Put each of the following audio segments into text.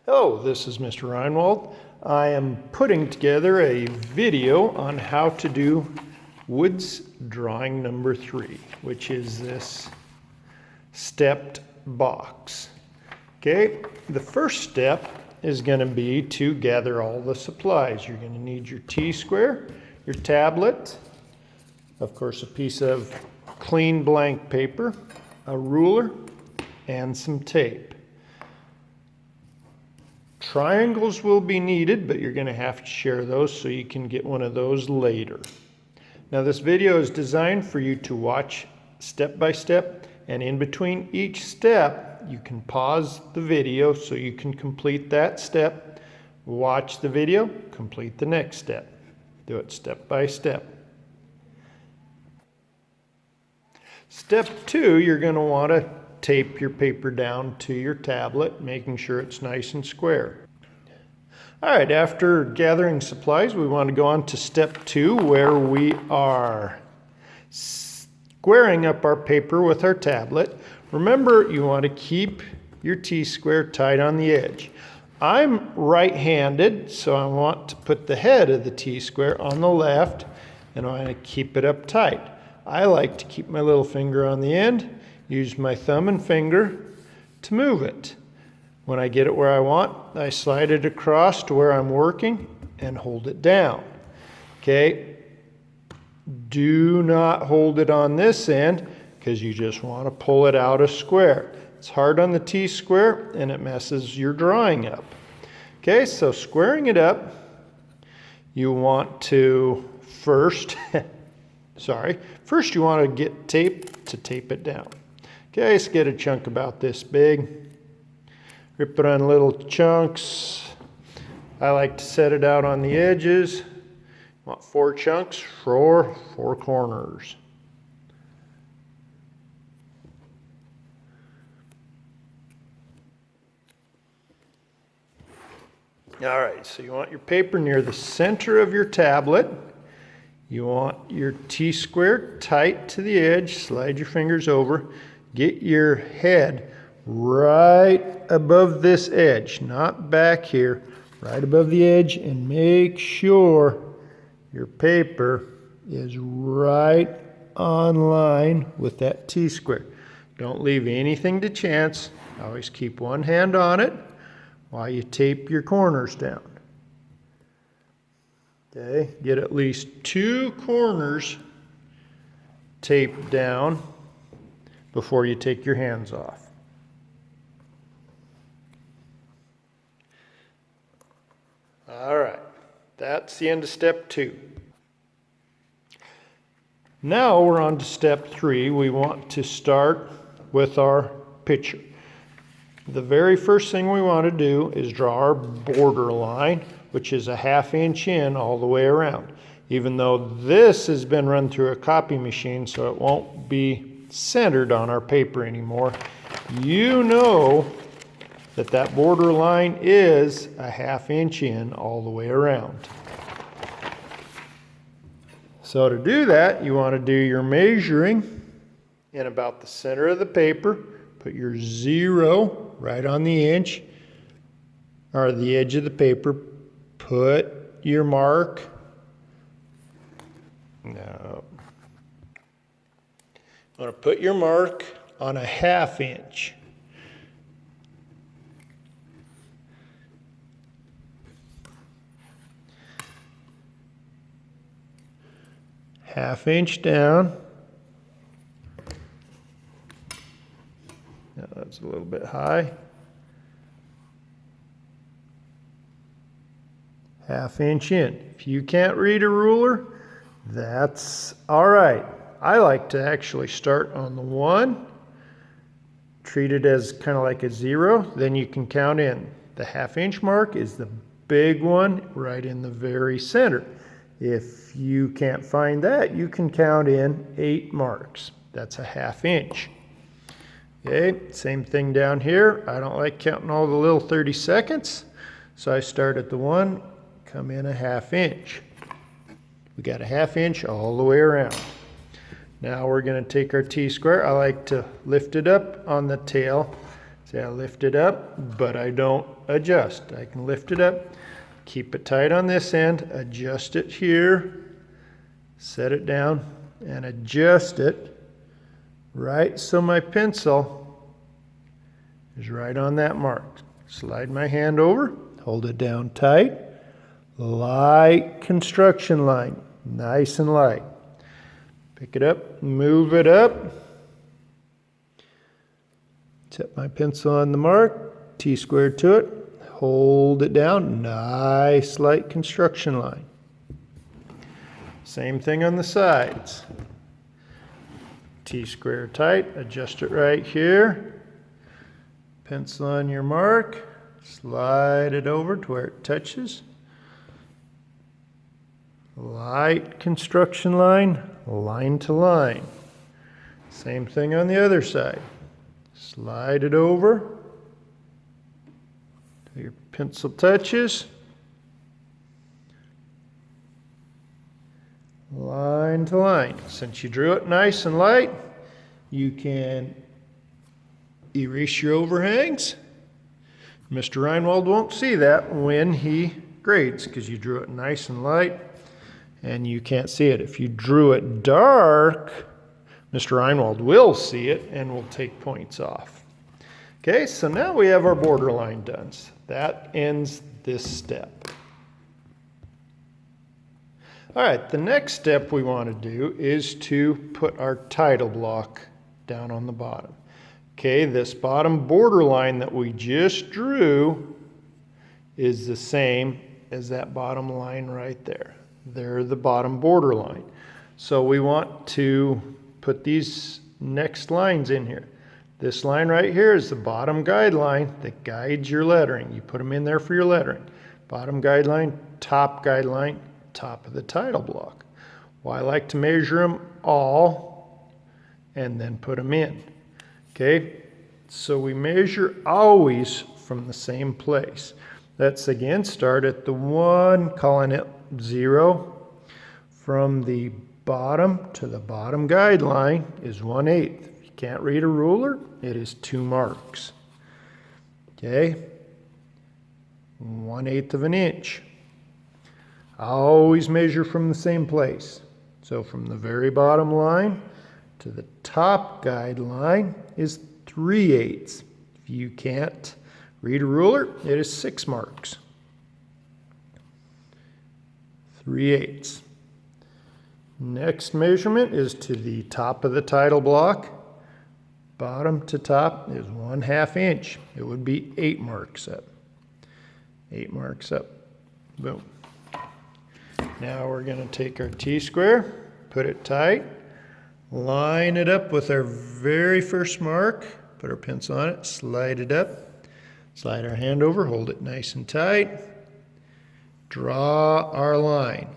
Hello, this is Mr. Reinwald. I am putting together a video on how to do Woods drawing number 3, which is this stepped box. Okay, the first step is going to be to gather all the supplies. You're going to need your T-square, your tablet, of course a piece of clean blank paper, a ruler, and some tape. Triangles will be needed, but you're going to have to share those so you can get one of those later. Now this video is designed for you to watch step by step, and in between each step you can pause the video so you can complete that step, watch the video, complete the next step. Do it step by step. Step 2, you're going to want to tape your paper down to your tablet, making sure it's nice and square. Alright, after gathering supplies, we want to go on to step 2, where we are squaring up our paper with our tablet. Remember, you want to keep your T-square tight on the edge. I'm right-handed, so I want to put the head of the T-square on the left, and I want to keep it up tight. I like to keep my little finger on the end, use my thumb and finger to move it. When I get it where I want, I slide it across to where I'm working and hold it down. Okay, do not hold it on this end because you just want to pull it out a square. It's hard on the T-square and it messes your drawing up. Okay, so squaring it up, you want to first you want to get tape to tape it down. Okay, let's get a chunk about this big. Rip it on little chunks. I like to set it out on the edges. Want 4 chunks for 4 corners. All right, so you want your paper near the center of your tablet. You want your T-square tight to the edge. Slide your fingers over. Get your head right above this edge, not back here, right above the edge, and make sure your paper is right on line with that T-square. Don't leave anything to chance. Always keep one hand on it while you tape your corners down. Okay, get at least 2 corners taped down before you take your hands off. All right, that's the end of step 2. Now we're on to step 3. We want to start with our picture. The very first thing we want to do is draw our border line, which is a 1/2 inch in all the way around. Even though this has been run through a copy machine, so it won't be centered on our paper anymore, you know that border line is a 1/2 inch in all the way around. So to do that, you want to do your measuring in about the center of the paper. Put your 0 right on the inch or the edge of the paper. Put your mark. No. You want to put your mark on a 1/2 inch. Half inch down. Now that's a little bit high. 1/2 inch in. If you can't read a ruler, that's all right. I like to actually start on the 1, treat it as kind of like a 0, then you can count in. The 1/2 inch mark is the big one right in the very center. If you can't find that, you can count in 8 marks. That's a 1/2 inch. Okay, same thing down here. I don't like counting all the little 30 seconds, so I start at the 1, come in a 1/2 inch. We got a 1/2 inch all the way around. Now we're going to take our T-square. I like to lift it up on the tail. See, I lift it up, but I don't adjust. I can lift it up, keep it tight on this end, adjust it here, set it down, and adjust it right so my pencil is right on that mark. Slide my hand over, hold it down tight, light construction line, nice and light. Pick it up, move it up. Set my pencil on the mark, T-square to it, hold it down, nice light construction line. Same thing on the sides. T-square tight, adjust it right here. Pencil on your mark, slide it over to where it touches. Light construction line, line to line. Same thing on the other side. Slide it over till your pencil touches. Line to line. Since you drew it nice and light, you can erase your overhangs. Mr. Reinwald won't see that when he grades because you drew it nice and light and you can't see it. If you drew it dark, Mr. Reinwald will see it and will take points off. Okay, so now we have our borderline done. So that ends this step. All right, the next step we want to do is to put our title block down on the bottom. Okay, this bottom borderline that we just drew is the same as that bottom line right there. They're the bottom borderline. So we want to put these next lines in here. This line right here is the bottom guideline that guides your lettering. You put them in there for your lettering. Bottom guideline, top of the title block. Well, I like to measure them all and then put them in. Okay, so we measure always from the same place. Let's again start at the 1, calling it 0. From the bottom to the bottom guideline is 1/8. If you can't read a ruler, it is 2 marks. Okay, 1/8 of an inch. I always measure from the same place. So from the very bottom line to the top guideline is 3/8. If you can't read a ruler, it is 6 marks. 3/8. Next measurement is to the top of the title block. Bottom to top is 1/2 inch. It would be 8 marks up. 8 marks up. Boom. Now we're going to take our T-square, put it tight, line it up with our very first mark, put our pencil on it, slide it up, slide our hand over, hold it nice and tight, draw our line.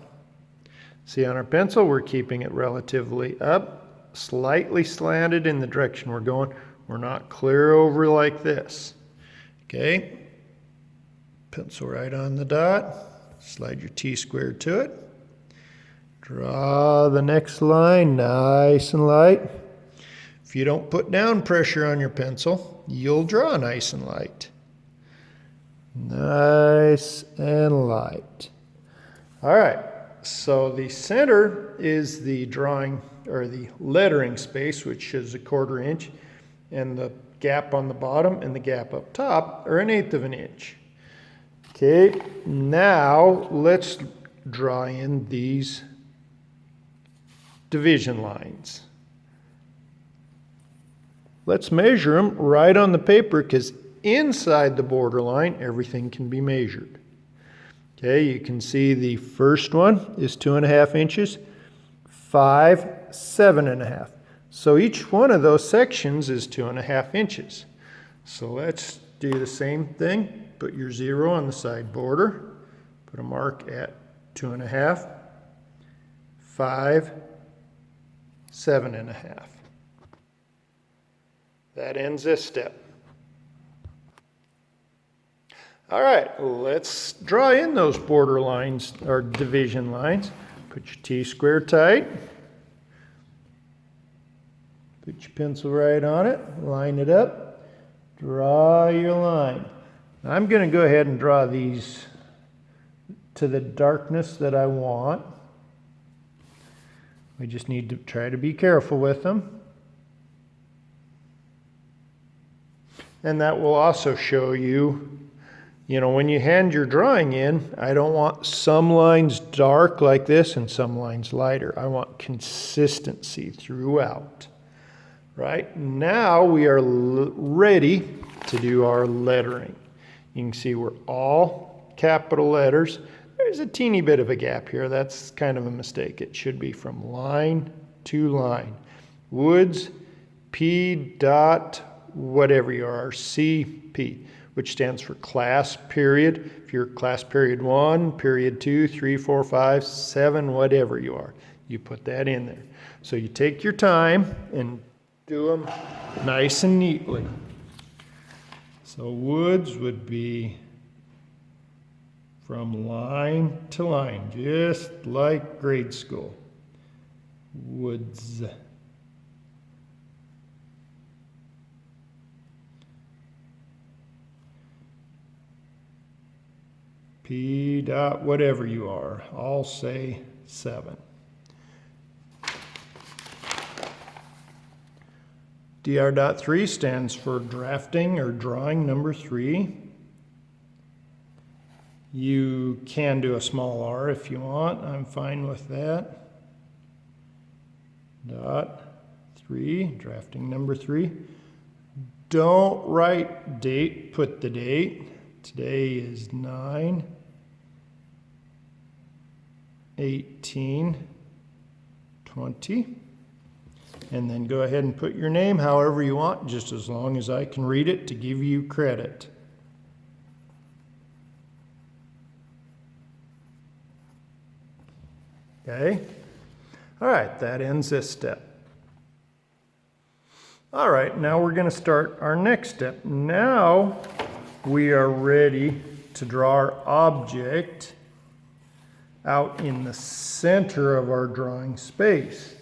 See, on our pencil, we're keeping it relatively up, slightly slanted in the direction we're going. We're not clear over like this. Okay, pencil right on the dot, slide your T-square to it, draw the next line nice and light. If you don't put down pressure on your pencil, you'll draw nice and light. Nice and light. All right, so the center is the drawing or the lettering space, which is 1/4 inch, and the gap on the bottom and the gap up top are 1/8 of an inch. Okay, now let's draw in these division lines. Let's measure them right on the paper because inside the borderline, everything can be measured. Okay, you can see the first one is 2.5 inches, 5, 7.5. So each one of those sections is 2.5 inches. So let's do the same thing. Put your 0 on the side border. Put a mark at 2.5, 5, 7.5. That ends this step. All right, let's draw in those border lines or division lines. Put your T-square tight. Put your pencil right on it, line it up, Draw your line. I'm going to go ahead and draw these to the darkness that I want. We just need to try to be careful with them. And that will also show you, when you hand your drawing in, I don't want some lines dark like this and some lines lighter. I want consistency throughout. Right? Now we are ready to do our lettering. You can see we're all capital letters. There's a teeny bit of a gap here. That's kind of a mistake. It should be from line to line. Woods, P dot, whatever you are, CP, which stands for class period. If you're class period 1, period 2, 3, 4, 5, 7, whatever you are, you put that in there. So you take your time and do them nice and neatly. So woods would be from line to line, just like grade school. Woods. P dot whatever you are, I'll say 7. DR.3 stands for drafting or drawing number 3. You can do a small r if you want. I'm fine with that. Dot 3, drafting number 3. Don't write date, put the date. Today is 9/18/20. And then go ahead and put your name however you want, just as long as I can read it to give you credit. Okay? All right, that ends this step. All right, now we're going to start our next step. Now we are ready to draw our object out in the center of our drawing space.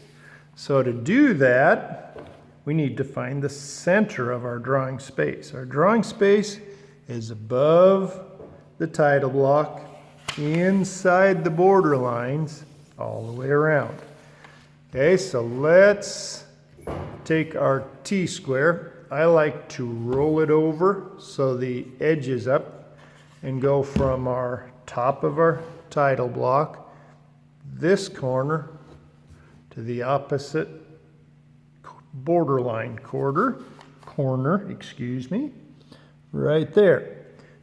So to do that, we need to find the center of our drawing space. Our drawing space is above the title block, inside the border lines, all the way around. Okay, so let's take our T-square. I like to roll it over so the edge is up and go from our top of our title block, this corner, to the opposite borderline corner, right there.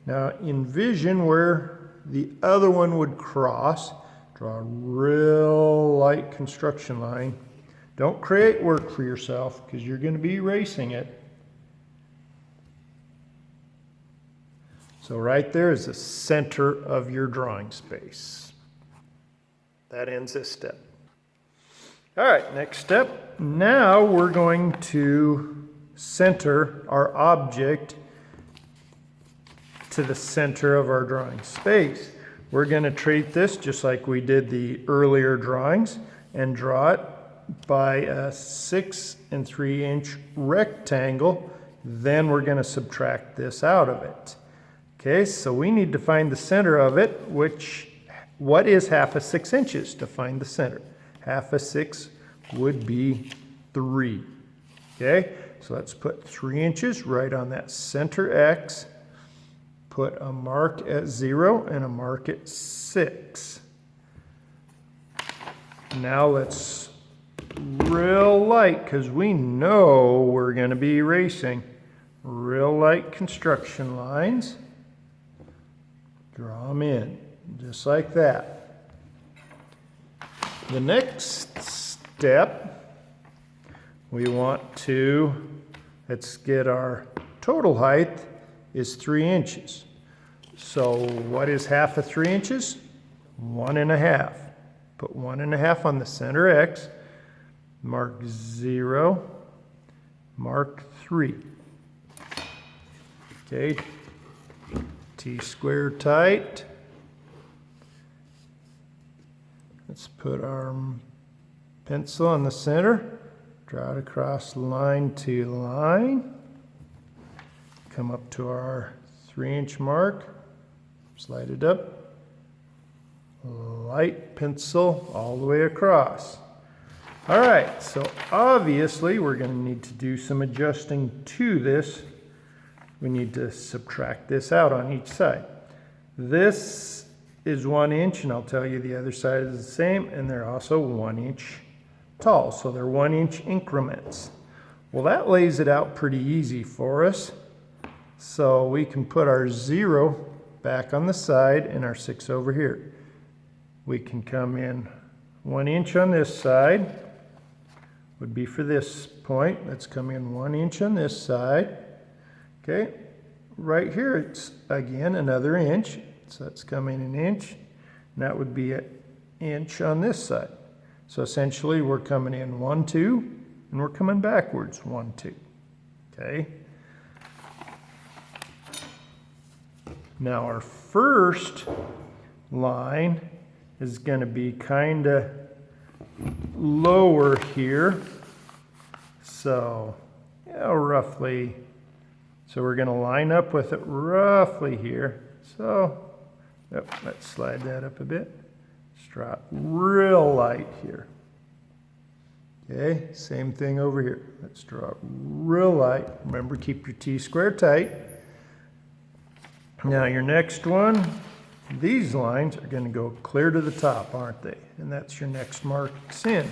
Now envision where the other one would cross. Draw a real light construction line. Don't create work for yourself because you're going to be erasing it. So right there is the center of your drawing space. That ends this step. All right, next step. Now we're going to center our object to the center of our drawing space. We're going to treat this just like we did the earlier drawings and draw it by a 6 3/8 rectangle. Then we're going to subtract this out of it. Okay, so we need to find the center of it, what is 1/2 of 6 inches to find the center? 1/2 of 6 would be 3. Okay, so let's put 3 inches right on that center X. Put a mark at 0 and a mark at 6. Now let's real light, because we know we're going to be erasing, real light construction lines. Draw them in, just like that. The next step, we want to, let's get our total height is 3 inches. So what is 1/2 of 3 inches? 1 1/2. Put 1 1/2 on the center X. Mark 0. Mark 3. Okay. T-square tight. Let's put our pencil in the center. Draw it across line to line. come up to our 3-inch mark, slide it up, light pencil all the way across. All right, so obviously we're going to need to do some adjusting to this. We need to subtract this out on each side. This is 1 inch, and I'll tell you the other side is the same, and they're also 1 inch tall, so they're 1 inch increments. Well, that lays it out pretty easy for us. So we can put our 0 back on the side and our 6 over here. We can come in 1 inch on this side, would be for this point. Let's come in 1 inch on this side. Okay, right here it's again another inch, so let's come in 1 inch, and that would be 1 inch on this side. So essentially we're coming in 1, 2, and we're coming backwards 1, 2. Okay. Now our first line is going to be kind of lower here, so roughly, so we're going to line up with it roughly here. So let's slide that up a bit. Just drop real light here. Okay, same thing over here. Let's drop real light. Remember, keep your T-square tight. Now your next one, these lines are going to go clear to the top, aren't they? And that's your next marks in.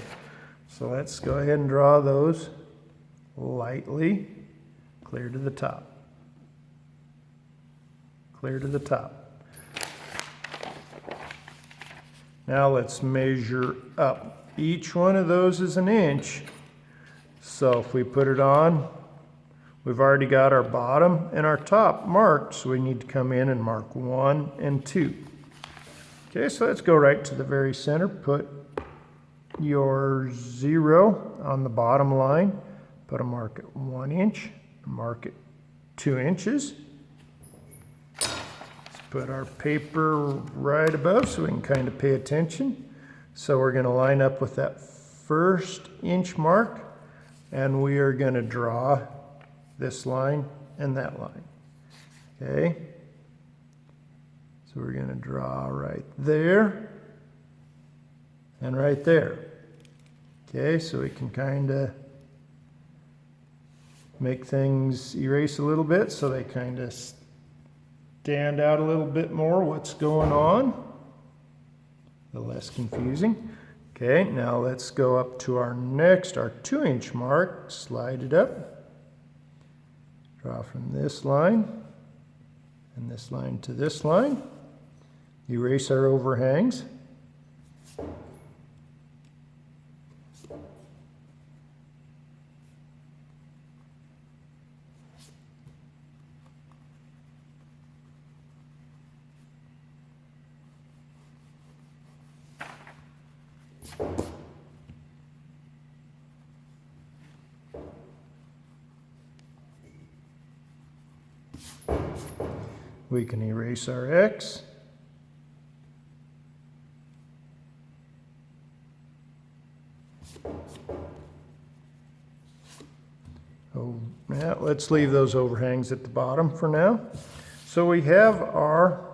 So let's go ahead and draw those lightly clear to the top. Clear to the top. Now let's measure up. Each one of those is 1 inch. So if we put it on, we've already got our bottom and our top marked, so we need to come in and mark 1 and 2. Okay, so let's go right to the very center. Put your 0 on the bottom line. Put a mark at 1 inch, mark it 2 inches. Let's put our paper right above so we can kind of pay attention. So we're going to line up with that first inch mark, and we are going to draw this line and that line. Okay, so we're going to draw right there and right there. Okay, so we can kind of make things erase a little bit so they kind of stand out a little bit more what's going on. A little less confusing. Okay, now let's go up to our next, our 2 inch mark, slide it up. Draw from this line and this line to this line. Erase our overhangs. We can erase our X. Oh, yeah, let's leave those overhangs at the bottom for now. So we have our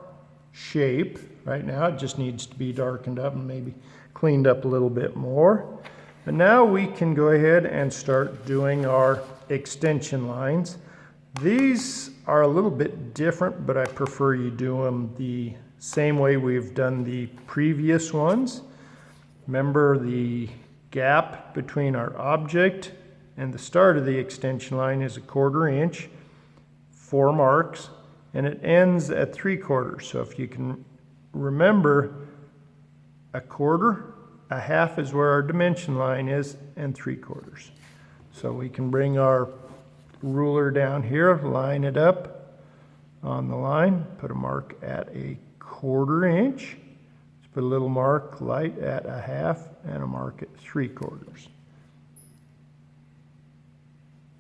shape. Right now it just needs to be darkened up and maybe cleaned up a little bit more. But now we can go ahead and start doing our extension lines. These are a little bit different, but I prefer you do them the same way we've done the previous ones. Remember, the gap between our object and the start of the extension line is 1/4 inch, 4 marks, and it ends at 3/4. So if you can remember, 1/4, 1/2 is where our dimension line is, and 3/4. So we can bring our ruler down here, line it up on the line, put a mark at 1/4 inch. Let's put a little mark light at 1/2 and a mark at 3/4.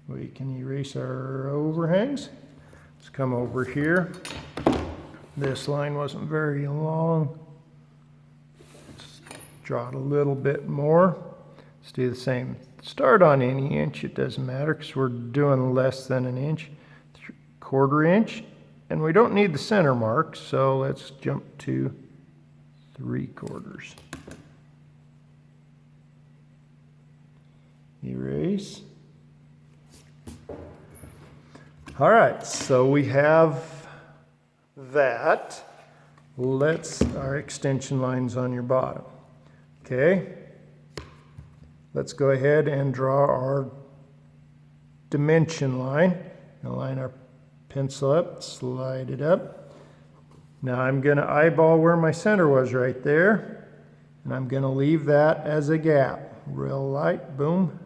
We can erase our overhangs. Let's come over here. This line wasn't very long. Let's draw it a little bit more. Let's do the same. Start on any inch, it doesn't matter because we're doing less than 1 inch. 1/4 inch, and we don't need the center mark, so let's jump to 3/4. Erase. All right, so we have that. Our extension line's on your bottom. Okay, let's go ahead and draw our dimension line. Now line our pencil up, slide it up. Now I'm going to eyeball where my center was right there, and I'm going to leave that as a gap. Real light, boom.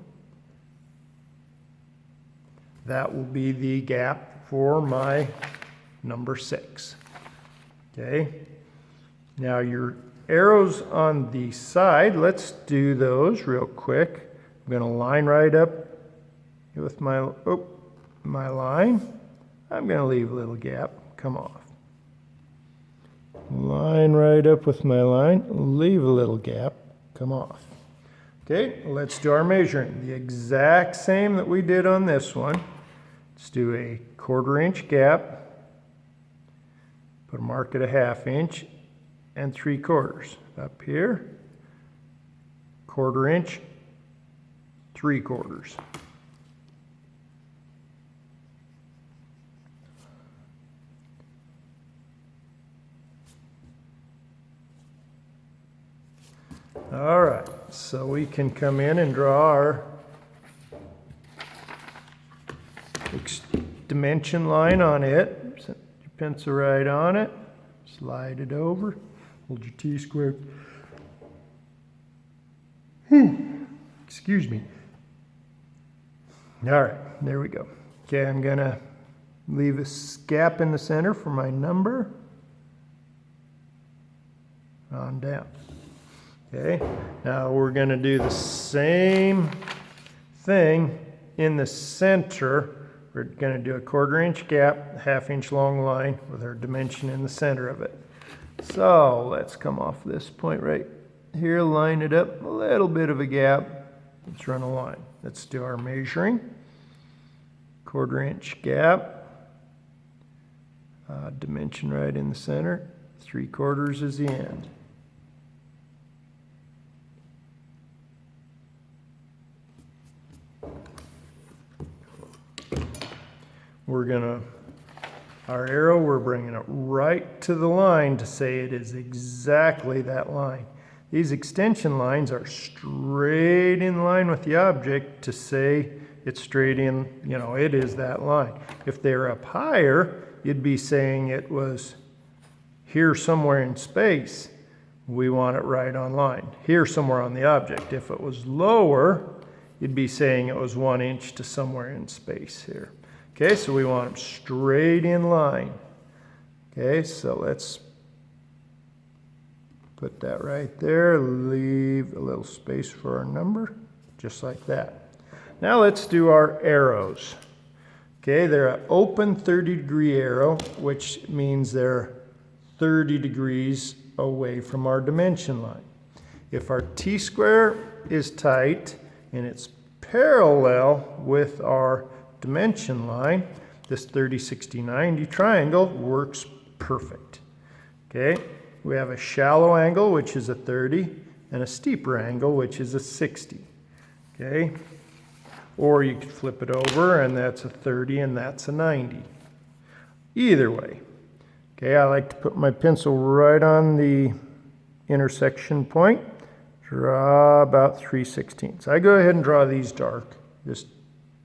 That will be the gap for my number 6. Okay, now your arrows on the side, let's do those real quick. I'm going to line right up with my line. I'm going to leave a little gap, come off. Line right up with my line, leave a little gap, come off. Okay, let's do our measuring. The exact same that we did on this one. Let's do a 1/4 inch gap. Put a mark at a 1/2 inch and 3/4. Up here, 1/4 inch, 3/4. All right, so we can come in and draw our dimension line on it. Set your pencil right on it, slide it over, hold your T-square. Excuse me. All right, there we go. Okay, I'm gonna leave a gap in the center for my number on down. Okay, now we're going to do the same thing in the center. We're going to do a 1/4 inch gap, 1/2 inch long line with our dimension in the center of it. So let's come off this point right here, line it up, a little bit of a gap. Let's run a line. Let's do our measuring. 1/4 inch gap, dimension right in the center, 3/4 is the end. Our arrow, we're bringing it right to the line to say it is exactly that line. These extension lines are straight in line with the object to say it's straight in, it is that line. If they're up higher, you'd be saying it was here somewhere in space. We want it right on line. Here somewhere on the object. If it was lower, you'd be saying it was 1 inch to somewhere in space here. Okay, so we want them straight in line. Okay, so let's put that right there. Leave a little space for our number, just like that. Now let's do our arrows. Okay, they're an open 30-degree arrow, which means they're 30 degrees away from our dimension line. If our T-square is tight and it's parallel with our dimension line, this 30, 60, 90 triangle works perfect. Okay, we have a shallow angle, which is a 30, and a steeper angle, which is a 60. Okay, or you could flip it over and that's a 30 and that's a 90. Either way. Okay, I like to put my pencil right on the intersection point. Draw about 3/16. I go ahead and draw these dark. Just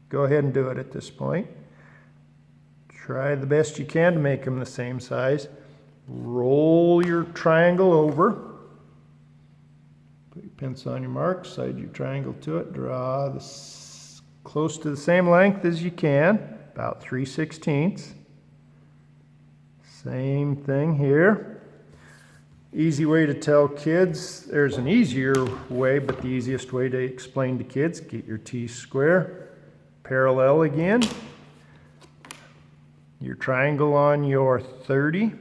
go ahead and do it at this point. Try the best you can to make them the same size. Roll your triangle over. Put your pencil on your mark, slide your triangle to it. Draw this close to the same length as you can, about 3/16. Same thing here. Easy way to tell kids. There's an easier way, but the easiest way to explain to kids, get your T-square parallel again. Your triangle on your 30.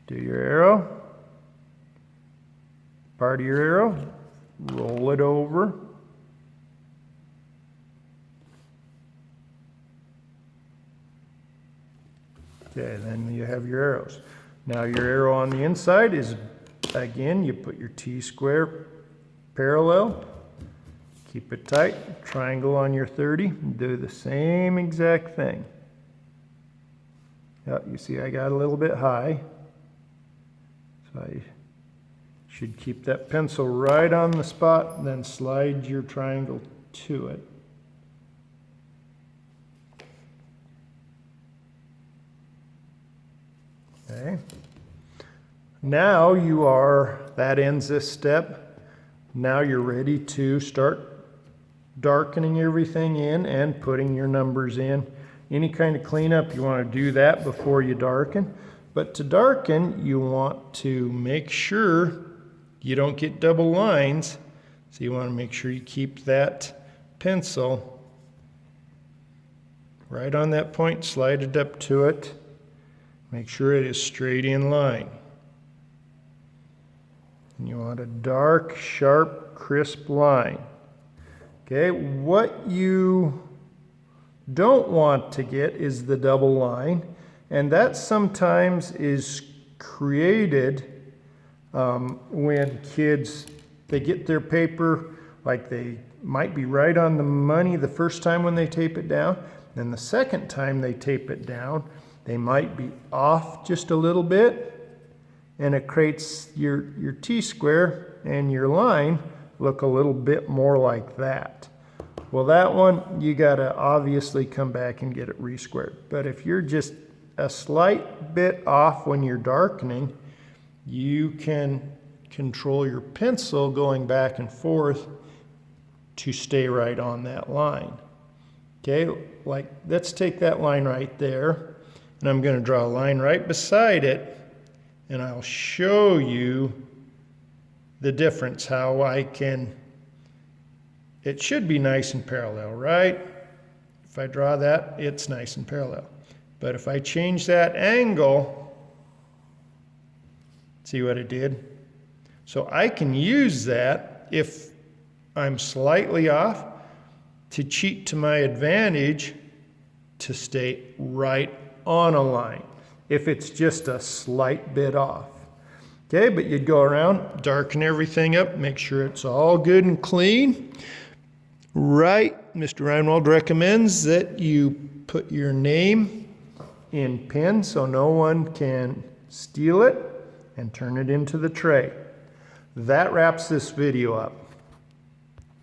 Do your arrow. Part of your arrow. Roll it over. Okay, then you have your arrows. Now your arrow on the inside is, again, you put your T-square parallel, keep it tight, triangle on your 30, and do the same exact thing. Yep, you see I got a little bit high, so I should keep that pencil right on the spot, and then slide your triangle to it. Okay. Now that ends this step. Now you're ready to start darkening everything in and putting your numbers in. Any kind of cleanup, you want to do that before you darken. But to darken, you want to make sure you don't get double lines. So you want to make sure you keep that pencil right on that point, slide it up to it. Make sure it is straight in line. And you want a dark, sharp, crisp line. Okay, what you don't want to get is the double line, and that sometimes is created when kids, they get their paper, like they might be right on the money the first time when they tape it down, then the second time they tape it down, they might be off just a little bit, and it creates your T-square and your line look a little bit more like that. Well, that one, you gotta obviously come back and get it re-squared. But if you're just a slight bit off when you're darkening, you can control your pencil going back and forth to stay right on that line. Okay, like let's take that line right there, and I'm going to draw a line right beside it, and I'll show you the difference, how I can, it should be nice and parallel, right? If I draw that, it's nice and parallel. But if I change that angle, see what it did? So I can use that if I'm slightly off to cheat to my advantage to stay right on a line if it's just a slight bit off. Okay, but you'd go around, darken everything up, make sure it's all good and clean. Right, Mr. Reinwald recommends that you put your name in pen so no one can steal it and turn it into the tray. That wraps this video up.